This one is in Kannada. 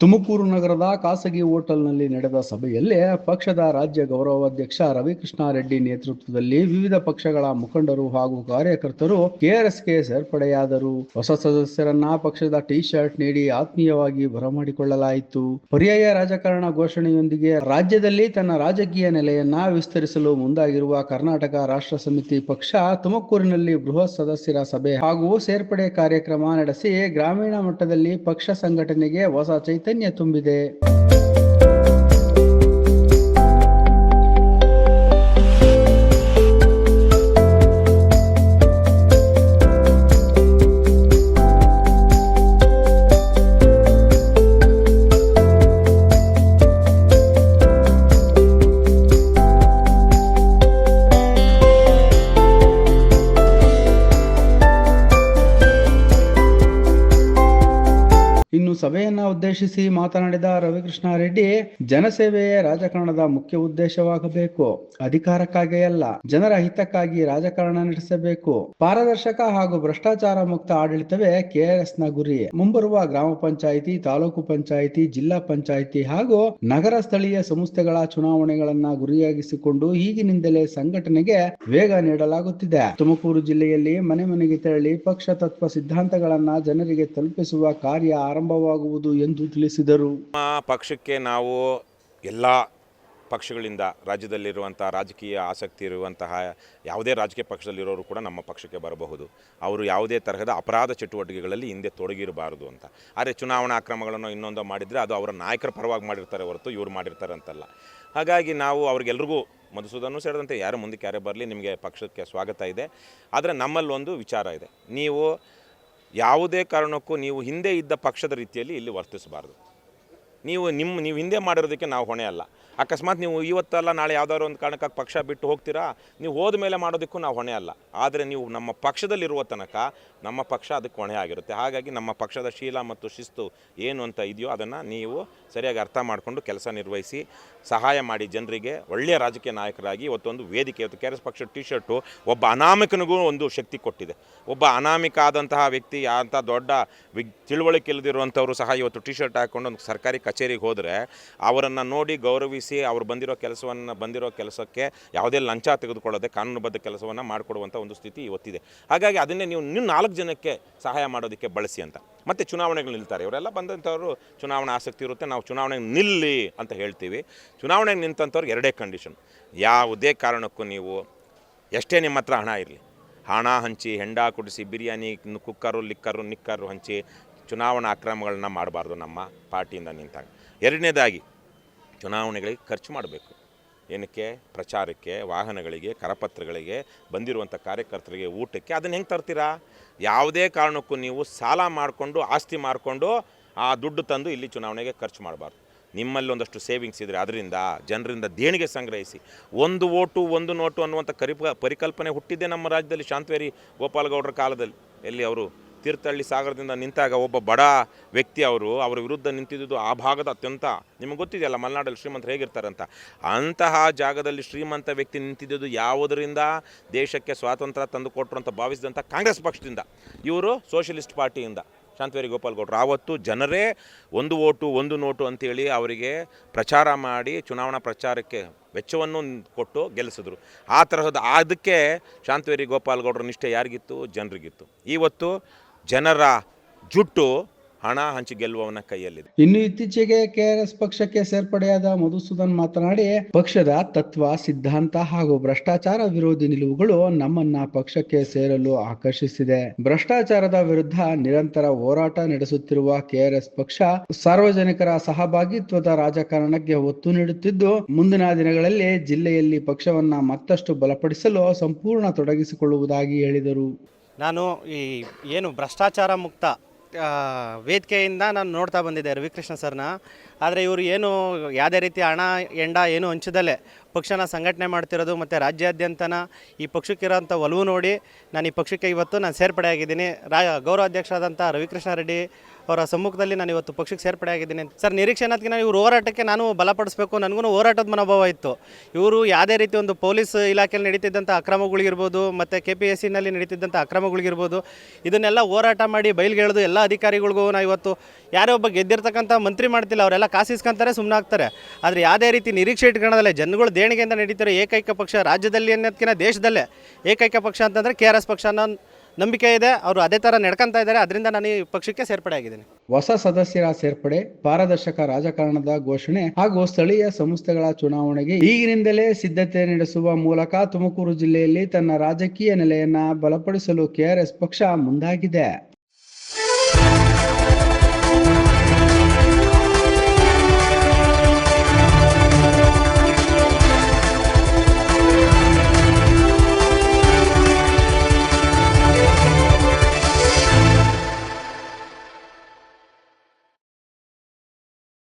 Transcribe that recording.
ತುಮಕೂರು ನಗರದ ಖಾಸಗಿ ಹೋಟೆಲ್ನಲ್ಲಿ ನಡೆದ ಸಭೆಯಲ್ಲಿ ಪಕ್ಷದ ರಾಜ್ಯ ಗೌರವಾಧ್ಯಕ್ಷ ರವಿಕೃಷ್ಣ ರೆಡ್ಡಿ ನೇತೃತ್ವದಲ್ಲಿ ವಿವಿಧ ಪಕ್ಷಗಳ ಮುಖಂಡರು ಹಾಗೂ ಕಾರ್ಯಕರ್ತರು ಕೆಆರ್ಎಸ್ಗೆ ಸೇರ್ಪಡೆಯಾದರು. ಹೊಸ ಸದಸ್ಯರನ್ನ ಪಕ್ಷದ ಟಿ ಶರ್ಟ್ ನೀಡಿ ಆತ್ಮೀಯವಾಗಿ ಬರಮಾಡಿಕೊಳ್ಳಲಾಯಿತು. ಪರ್ಯಾಯ ರಾಜಕಾರಣ ಘೋಷಣೆಯೊಂದಿಗೆ ರಾಜ್ಯದಲ್ಲಿ ತನ್ನ ರಾಜಕೀಯ ನೆಲೆಯನ್ನ ವಿಸ್ತರಿಸಲು ಮುಂದಾಗಿರುವ ಕರ್ನಾಟಕ ರಾಷ್ಟ್ರ ಸಮಿತಿ ಪಕ್ಷ ತುಮಕೂರಿನಲ್ಲಿ ಬೃಹತ್ ಸದಸ್ಯರ ಸಭೆ ಹಾಗೂ ಸೇರ್ಪಡೆ ಕಾರ್ಯಕ್ರಮ ನಡೆಸಿ ಗ್ರಾಮೀಣ ಮಟ್ಟದಲ್ಲಿ ಪಕ್ಷ ಸಂಘಟನೆಗೆ ಹೊಸ ಚೈತನ್ಯ ತುಂಬಿದೆ. ಇನ್ನು ಸಭೆಯನ್ನ ಉದ್ದೇಶಿಸಿ ಮಾತನಾಡಿದ ರವಿಕೃಷ್ಣ ರೆಡ್ಡಿ, ಜನಸೇವೆಯೇ ರಾಜಕಾರಣದ ಮುಖ್ಯ ಉದ್ದೇಶವಾಗಬೇಕು. ಅಧಿಕಾರಕ್ಕಾಗಿ ಅಲ್ಲ, ಜನರ ಹಿತಕ್ಕಾಗಿ ರಾಜಕಾರಣ ನಡೆಸಬೇಕು. ಪಾರದರ್ಶಕ ಹಾಗೂ ಭ್ರಷ್ಟಾಚಾರ ಮುಕ್ತ ಆಡಳಿತವೇ ಕೆಆರ್ಎಸ್ನ ಗುರಿ. ಮುಂಬರುವ ಗ್ರಾಮ ಪಂಚಾಯಿತಿ, ತಾಲೂಕು ಪಂಚಾಯಿತಿ, ಜಿಲ್ಲಾ ಪಂಚಾಯಿತಿ ಹಾಗೂ ನಗರ ಸ್ಥಳೀಯ ಸಂಸ್ಥೆಗಳ ಚುನಾವಣೆಗಳನ್ನ ಗುರಿಯಾಗಿಸಿಕೊಂಡು ಈಗಿನಿಂದಲೇ ಸಂಘಟನೆಗೆ ವೇಗ ನೀಡಲಾಗುತ್ತಿದೆ. ತುಮಕೂರು ಜಿಲ್ಲೆಯಲ್ಲಿ ಮನೆ ಮನೆಗೆ ತೆರಳಿ ಪಕ್ಷ ತತ್ವ ಸಿದ್ಧಾಂತಗಳನ್ನ ಜನರಿಗೆ ತಲುಪಿಸುವ ಕಾರ್ಯ ಆರಂಭವಾಗುವುದು ಎಂದು ತಿಳಿಸಿದರು. ಪಕ್ಷಕ್ಕೆ ನಾವು ಎಲ್ಲ ಪಕ್ಷಗಳಿಂದ ರಾಜ್ಯದಲ್ಲಿರುವಂಥ ರಾಜಕೀಯ ಆಸಕ್ತಿ ಇರುವಂತಹ ಯಾವುದೇ ರಾಜಕೀಯ ಪಕ್ಷದಲ್ಲಿರೋರು ಕೂಡ ನಮ್ಮ ಪಕ್ಷಕ್ಕೆ ಬರಬಹುದು. ಅವರು ಯಾವುದೇ ತರಹದ ಅಪರಾಧ ಚಟುವಟಿಕೆಗಳಲ್ಲಿ ಹಿಂದೆ ತೊಡಗಿರಬಾರದು ಅಂತ. ಆದರೆ ಚುನಾವಣಾ ಅಕ್ರಮಗಳನ್ನು ಇನ್ನೊಂದು ಮಾಡಿದರೆ ಅದು ಅವರ ನಾಯಕರ ಪರವಾಗಿ ಮಾಡಿರ್ತಾರೆ ಹೊರತು ಇವರು ಮಾಡಿರ್ತಾರೆ ಅಂತಲ್ಲ. ಹಾಗಾಗಿ ನಾವು ಅವ್ರಿಗೆಲ್ರಿಗೂ ಮಧುಸೂದನ್ ಸೇರಿದಂತೆ ಯಾರು ಮುಂದಕ್ಕೆ ಯಾರೇ ಬರಲಿ, ನಿಮಗೆ ಪಕ್ಷಕ್ಕೆ ಸ್ವಾಗತ ಇದೆ. ಆದರೆ ನಮ್ಮಲ್ಲೊಂದು ವಿಚಾರ ಇದೆ, ನೀವು ಯಾವುದೇ ಕಾರಣಕ್ಕೂ ನೀವು ಹಿಂದೆ ಇದ್ದ ಪಕ್ಷದ ರೀತಿಯಲ್ಲಿ ಇಲ್ಲಿ ವರ್ತಿಸಬಾರ್ದು. ನೀವು ಹಿಂದೆ ಮಾಡಿರೋದಕ್ಕೆ ನಾವು ಹೊಣೆ ಅಲ್ಲ. ಅಕಸ್ಮಾತ್ ನೀವು ಇವತ್ತಲ್ಲ ನಾಳೆ ಯಾವುದಾದ್ರು ಒಂದು ಕಾರಣಕ್ಕಾಗಿ ಪಕ್ಷ ಬಿಟ್ಟು ಹೋಗ್ತೀರಾ, ನೀವು ಹೋದ ಮೇಲೆ ಮಾಡೋದಕ್ಕೂ ನಾವು ಹೊಣೆ ಅಲ್ಲ. ಆದರೆ ನೀವು ನಮ್ಮ ಪಕ್ಷದಲ್ಲಿರುವ ತನಕ ನಮ್ಮ ಪಕ್ಷ ಅದಕ್ಕೆ ಹೊಣೆ ಆಗಿರುತ್ತೆ. ಹಾಗಾಗಿ ನಮ್ಮ ಪಕ್ಷದ ಶೀಲ ಮತ್ತು ಶಿಸ್ತು ಏನು ಅಂತ ಇದೆಯೋ ಅದನ್ನು ನೀವು ಸರಿಯಾಗಿ ಅರ್ಥ ಮಾಡಿಕೊಂಡು ಕೆಲಸ ನಿರ್ವಹಿಸಿ ಸಹಾಯ ಮಾಡಿ ಜನರಿಗೆ ಒಳ್ಳೆಯ ರಾಜಕೀಯ ನಾಯಕರಾಗಿ. ಇವತ್ತೊಂದು ವೇದಿಕೆ, ಇವತ್ತು ಕೆಆರ್ಎಸ್ ಪಕ್ಷದ ಟಿ ಶರ್ಟು ಒಬ್ಬ ಅನಾಮಿಕನಿಗೂ ಒಂದು ಶಕ್ತಿ ಕೊಟ್ಟಿದೆ. ಒಬ್ಬ ಅನಾಮಿಕ ಆದಂತಹ ವ್ಯಕ್ತಿ, ಅಂಥ ದೊಡ್ಡ ತಿಳುವಳಿಕೆ ಇಲ್ಲದಿರುವಂಥವರು ಸಹ ಇವತ್ತು ಟಿ ಶರ್ಟ್ ಹಾಕ್ಕೊಂಡು ಒಂದು ಸರ್ಕಾರಿ ಕಚೇರಿಗೆ ಹೋದರೆ ಅವರನ್ನು ನೋಡಿ ಗೌರವಿಸಿ ಅವ್ರು ಬಂದಿರೋ ಕೆಲಸಕ್ಕೆ ಯಾವುದೇ ಲಂಚ ತೆಗೆದುಕೊಳ್ಳದೆ ಕಾನೂನುಬದ್ಧ ಕೆಲಸವನ್ನು ಮಾಡಿಕೊಡುವಂಥ ಒಂದು ಸ್ಥಿತಿ ಇವತ್ತಿದೆ. ಹಾಗಾಗಿ ಅದನ್ನೇ ನೀವು 4 ಜನಕ್ಕೆ ಸಹಾಯ ಮಾಡೋದಕ್ಕೆ ಬಳಸಿ ಅಂತ. ಮತ್ತು ಚುನಾವಣೆಗಳು ನಿಲ್ತಾರೆ, ಇವರೆಲ್ಲ ಬಂದಂಥವ್ರು ಚುನಾವಣಾ ಆಸಕ್ತಿ ಇರುತ್ತೆ, ನಾವು ಚುನಾವಣೆಗೆ ನಿಲ್ಲಿ ಅಂತ ಹೇಳ್ತೀವಿ. ಚುನಾವಣೆಗೆ ನಿಂತಂಥವ್ರಿಗೆ 2 ಕಂಡೀಷನ್. ಯಾವುದೇ ಕಾರಣಕ್ಕೂ ನೀವು ಎಷ್ಟೇ ನಿಮ್ಮ ಹತ್ರ ಹಣ ಇರಲಿ, ಹಣ ಹಂಚಿ, ಹೆಂಡ ಕುಡಿಸಿ, ಬಿರಿಯಾನಿ, ಕುಕ್ಕರು, ನಿಕ್ಕರು ಹಂಚಿ ಚುನಾವಣಾ ಅಕ್ರಮಗಳನ್ನ ಮಾಡಬಾರ್ದು ನಮ್ಮ ಪಾರ್ಟಿಯಿಂದ ನಿಂತಾಗ. 2ನೇದಾಗಿ ಚುನಾವಣೆಗಳಿಗೆ ಖರ್ಚು ಮಾಡಬೇಕು. ಏನಕ್ಕೆ? ಪ್ರಚಾರಕ್ಕೆ, ವಾಹನಗಳಿಗೆ, ಕರಪತ್ರಗಳಿಗೆ, ಬಂದಿರುವಂಥ ಕಾರ್ಯಕರ್ತರಿಗೆ ಊಟಕ್ಕೆ. ಅದನ್ನು ಹೆಂಗೆ ತರ್ತೀರಾ? ಯಾವುದೇ ಕಾರಣಕ್ಕೂ ನೀವು ಸಾಲ ಮಾಡಿಕೊಂಡು, ಆಸ್ತಿ ಮಾಡಿಕೊಂಡು ಆ ದುಡ್ಡು ತಂದು ಇಲ್ಲಿ ಚುನಾವಣೆಗೆ ಖರ್ಚು ಮಾಡಬಾರ್ದು. ನಿಮ್ಮಲ್ಲಿ ಒಂದಷ್ಟು ಸೇವಿಂಗ್ಸ್ ಇದ್ದರೆ ಅದರಿಂದ ಜನರಿಂದ ದೇಣಿಗೆ ಸಂಗ್ರಹಿಸಿ. 1 ವೋಟು 1 ನೋಟು ಅನ್ನುವಂಥ ಪರಿಕಲ್ಪನೆ ಹುಟ್ಟಿದ್ದೆ ನಮ್ಮ ರಾಜ್ಯದಲ್ಲಿ ಶಾಂತವೇರಿ ಗೋಪಾಲಗೌಡರ ಕಾಲದಲ್ಲಿ. ಎಲ್ಲಿ ಅವರು ತೀರ್ಥಹಳ್ಳಿ ಸಾಗರದಿಂದ ನಿಂತಾಗ ಒಬ್ಬ ಬಡ ವ್ಯಕ್ತಿ ಅವರ ವಿರುದ್ಧ ನಿಂತಿದ್ದು ಆ ಭಾಗದ ಅತ್ಯಂತ, ನಿಮಗೆ ಗೊತ್ತಿದೆಯಲ್ಲ ಮಲೆನಾಡಲ್ಲಿ ಶ್ರೀಮಂತರು ಹೇಗಿರ್ತಾರಂತ, ಅಂತಹ ಜಾಗದಲ್ಲಿ ಶ್ರೀಮಂತ ವ್ಯಕ್ತಿ ನಿಂತಿದ್ದು ಯಾವುದರಿಂದ? ದೇಶಕ್ಕೆ ಸ್ವಾತಂತ್ರ್ಯ ತಂದು ಕೊಟ್ಟರು ಅಂತ ಭಾವಿಸಿದಂಥ ಕಾಂಗ್ರೆಸ್ ಪಕ್ಷದಿಂದ. ಇವರು ಸೋಷಲಿಸ್ಟ್ ಪಾರ್ಟಿಯಿಂದ ಶಾಂತವೇರಿ ಗೋಪಾಲಗೌಡರು. ಆವತ್ತು ಜನರೇ 1 ವೋಟು 1 ನೋಟು ಅಂತೇಳಿ ಅವರಿಗೆ ಪ್ರಚಾರ ಮಾಡಿ ಚುನಾವಣಾ ಪ್ರಚಾರಕ್ಕೆ ವೆಚ್ಚವನ್ನು ಕೊಟ್ಟು ಗೆಲ್ಲಿಸಿದ್ರು. ಆ ತರಹದ ಅದಕ್ಕೆ ಶಾಂತವೇರಿ ಗೋಪಾಲಗೌಡರ ನಿಷ್ಠೆ ಯಾರಿಗಿತ್ತು? ಜನರಿಗಿತ್ತು. ಇವತ್ತು ಜನರ ಜುಟ್ಟು ಹಣ ಹಂಚಿ ಗೆಲ್ಲುವವನ ಕೈಯಲ್ಲಿದೆ. ಇನ್ನು ಇತ್ತೀಚೆಗೆ ಕೆಆರ್ಎಸ್ ಪಕ್ಷಕ್ಕೆ ಸೇರ್ಪಡೆಯಾದ ಮಧುಸೂದನ್ ಮಾತನಾಡಿ, ಪಕ್ಷದ ತತ್ವ ಸಿದ್ಧಾಂತ ಹಾಗೂ ಭ್ರಷ್ಟಾಚಾರ ವಿರೋಧಿ ನಿಲುವುಗಳು ನಮ್ಮನ್ನ ಪಕ್ಷಕ್ಕೆ ಸೇರಲು ಆಕರ್ಷಿಸಿದೆ. ಭ್ರಷ್ಟಾಚಾರದ ವಿರುದ್ಧ ನಿರಂತರ ಹೋರಾಟ ನಡೆಸುತ್ತಿರುವ ಕೆಆರ್ಎಸ್ ಪಕ್ಷ ಸಾರ್ವಜನಿಕರ ಸಹಭಾಗಿತ್ವದ ರಾಜಕಾರಣಕ್ಕೆ ಒತ್ತು ನೀಡುತ್ತಿದ್ದು, ಮುಂದಿನ ದಿನಗಳಲ್ಲಿ ಜಿಲ್ಲೆಯಲ್ಲಿ ಪಕ್ಷವನ್ನ ಮತ್ತಷ್ಟು ಬಲಪಡಿಸಲು ಸಂಪೂರ್ಣ ತೊಡಗಿಸಿಕೊಳ್ಳುವುದಾಗಿ ಹೇಳಿದರು. ನಾನು ಏನು ಭ್ರಷ್ಟಾಚಾರ ಮುಕ್ತ ವೇದಿಕೆಯಿಂದ ನಾನು ನೋಡ್ತಾ ಬಂದಿದ್ದೆ ರವಿಕೃಷ್ಣ ಸರ್ನ. ಆದರೆ ಇವರು ಏನು ಯಾವುದೇ ರೀತಿ ಹಣ ಎಂಡ ಏನು ಹಂಚದಲ್ಲೇ ಪಕ್ಷನ ಸಂಘಟನೆ ಮಾಡ್ತಿರೋದು ಮತ್ತು ರಾಜ್ಯಾದ್ಯಂತನ ಈ ಪಕ್ಷಕ್ಕಿರೋಂಥ ಒಲವು ನೋಡಿ ನಾನು ಈ ಪಕ್ಷಕ್ಕೆ ಇವತ್ತು ಸೇರ್ಪಡೆ ಆಗಿದ್ದೀನಿ. ಗೌರವಾಧ್ಯಕ್ಷರಾದಂಥ ರವಿಕೃಷ್ಣ ರೆಡ್ಡಿ ಅವರ ಸಮ್ಮುಖದಲ್ಲಿ ನಾನು ಇವತ್ತು ಪಕ್ಷಕ್ಕೆ ಸೇರ್ಪಡೆ ಆಗಿದ್ದೀನಿ. ಸರ್, ನಿರೀಕ್ಷೆ ಅನ್ನೋದಕ್ಕಿಂತ ಇವರು ಹೋರಾಟಕ್ಕೆ ನಾನು ಬಲಪಡಿಸಬೇಕು, ನನಗೂ ಹೋರಾಟದ ಮನೋಭಾವ ಇತ್ತು. ಇವರು ಯಾವುದೇ ರೀತಿ ಒಂದು ಪೊಲೀಸ್ ಇಲಾಖೆಯಲ್ಲಿ ನಡೀತಿದ್ದಂಥ ಅಕ್ರಮಗಳಿರ್ಬೋದು ಮತ್ತು KPSCನಲ್ಲಿ ನಡೀತಿದ್ದಂಥ ಅಕ್ರಮಗಳಿರ್ಬೋದು, ಇದನ್ನೆಲ್ಲ ಹೋರಾಟ ಮಾಡಿ ಬಯಲ್ಗೆಳೆದು ಎಲ್ಲ ಅಧಿಕಾರಿಗಳಿಗೂ ನಾವು ಇವತ್ತು ಯಾರೇ ಒಬ್ಬ ಗೆದ್ದಿರ್ತಕ್ಕಂಥ ಮಂತ್ರಿ ಮಾಡ್ತಿಲ್ಲ, ಅವರೆಲ್ಲ ಕಾಸಿಸ್ಕೊಂತಾರೆ, ಸುಮ್ಮನೆ ಆಗ್ತಾರೆ. ಆದರೆ ಯಾವುದೇ ರೀತಿ ನಿರೀಕ್ಷೆ ಇಟ್ಕೊಳ್ಳೋದಲ್ಲ, ಜನಗಳು ದೇಣಿಗೆಯಿಂದ ನಡೀತಿರೋ ಏಕೈಕ ಪಕ್ಷ ರಾಜ್ಯದಲ್ಲಿ ಅನ್ನೋದಕ್ಕಿಂತ ದೇಶದಲ್ಲೇ ಏಕೈಕ ಪಕ್ಷ ಅಂತಂದರೆ KRS ಪಕ್ಷ ಅನ್ನೋ ನಂಬಿಕೆ ಇದೆ. ಅವರು ಅದೇ ಥರ ನಡ್ಕೊತಾ ಇದ್ದಾರೆ. ಅದರಿಂದ ನಾನು ಈ ಪಕ್ಷಕ್ಕೆ ಸೇರ್ಪಡೆ ಆಗಿದ್ದೀನಿ. ಹೊಸ ಸದಸ್ಯರ ಸೇರ್ಪಡೆ, ಪಾರದರ್ಶಕ ರಾಜಕಾರಣದ ಘೋಷಣೆ ಹಾಗೂ ಸ್ಥಳೀಯ ಸಂಸ್ಥೆಗಳ ಚುನಾವಣೆಗೆ ಈಗಿನಿಂದಲೇ ಸಿದ್ಧತೆ ನಡೆಸುವ ಮೂಲಕ ತುಮಕೂರು ಜಿಲ್ಲೆಯಲ್ಲಿ ತನ್ನ ರಾಜಕೀಯ ನೆಲೆಯನ್ನ ಬಲಪಡಿಸಲು KRS ಪಕ್ಷ ಮುಂದಾಗಿದೆ.